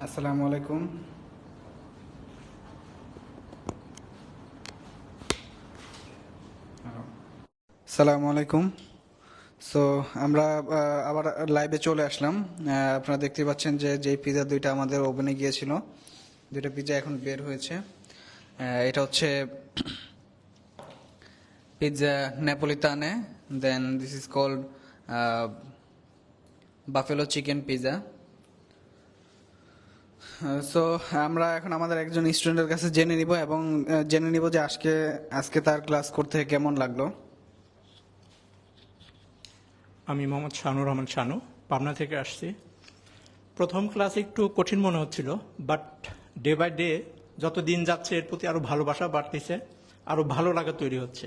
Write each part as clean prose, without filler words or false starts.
আসসালামু আলাইকুম। আসসালামু আলাইকুম। সো আমরা আবার লাইভে চলে আসলাম। আপনারা দেখতে পাচ্ছেন যে যেই পিৎজা দুইটা আমাদের ওভেনে গিয়েছিল, দুইটা পিৎজা এখন বের হয়েছে। এটা হচ্ছে pizza napoletana, then this is called buffalo chicken pizza. So আমরা এখন আমাদের একজন স্টুডেন্টের কাছে জেনে নিব এবং জেনে নিব যে আজকে আজকে তার ক্লাস করতে কেমন লাগলো। আমি মোহাম্মদ শানুর রহমান শানু, পাবনা থেকে আসছি। প্রথম ক্লাস একটু কঠিন মনে হচ্ছিল, বাট ডে বাই ডে যত দিন যাচ্ছে এর প্রতি আরও ভালোবাসা বাড়তেছে, আরও ভালো লাগা তৈরি হচ্ছে।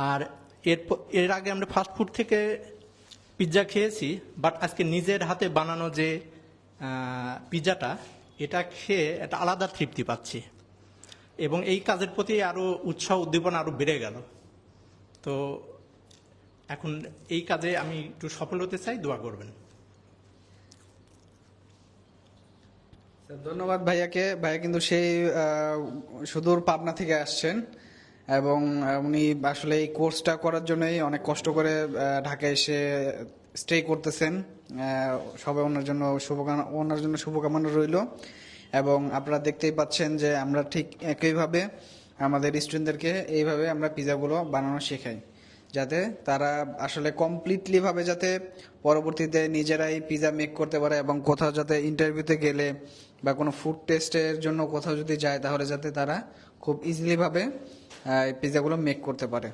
আর এর আগে আমরা ফাস্ট ফুড থেকে পিৎজা খেয়েছি, বাট আজকে নিজের হাতে বানানো যে পিৎজাটা, এটা খেয়ে একটা আলাদা তৃপ্তি পাচ্ছি এবং এই কাজের প্রতি আরও উৎসাহ উদ্দীপনা আরও বেড়ে গেল। তো এখন এই কাজে আমি একটু সফল হতে চাই, দোয়া করবেন। ধন্যবাদ ভাইয়াকে। ভাইয়া কিন্তু সেই সুদূর পাবনা থেকে আসছেন এবং উনি আসলে এই কোর্সটা করার জন্যই অনেক কষ্ট করে ঢাকায় এসে স্টে করতেছেন। সবাই ওনার জন্য শুভকামনা রইল। এবং আপনারা দেখতেই পাচ্ছেন যে আমরা ঠিক একইভাবে আমাদের স্টুডেন্টদেরকে এইভাবে আমরা পিৎজাগুলো বানানো শেখাই, যাতে তারা আসলে কমপ্লিটলি ভাবে যাতে পরবর্তীতে নিজেরাই পিৎজা মেক করতে পারে এবং কোথাও যাতে ইন্টারভিউতে গেলে বা কোনো ফুড টেস্টের জন্য কোথাও যদি যায় তাহলে যাতে তারা খুব ইজিলি ভাবে পিৎজাগুলো মেক করতে পারে।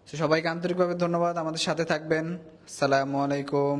তো সবাইকে আন্তরিকভাবে ধন্যবাদ। আমাদের সাথে থাকবেন। আসসালামু আলাইকুম।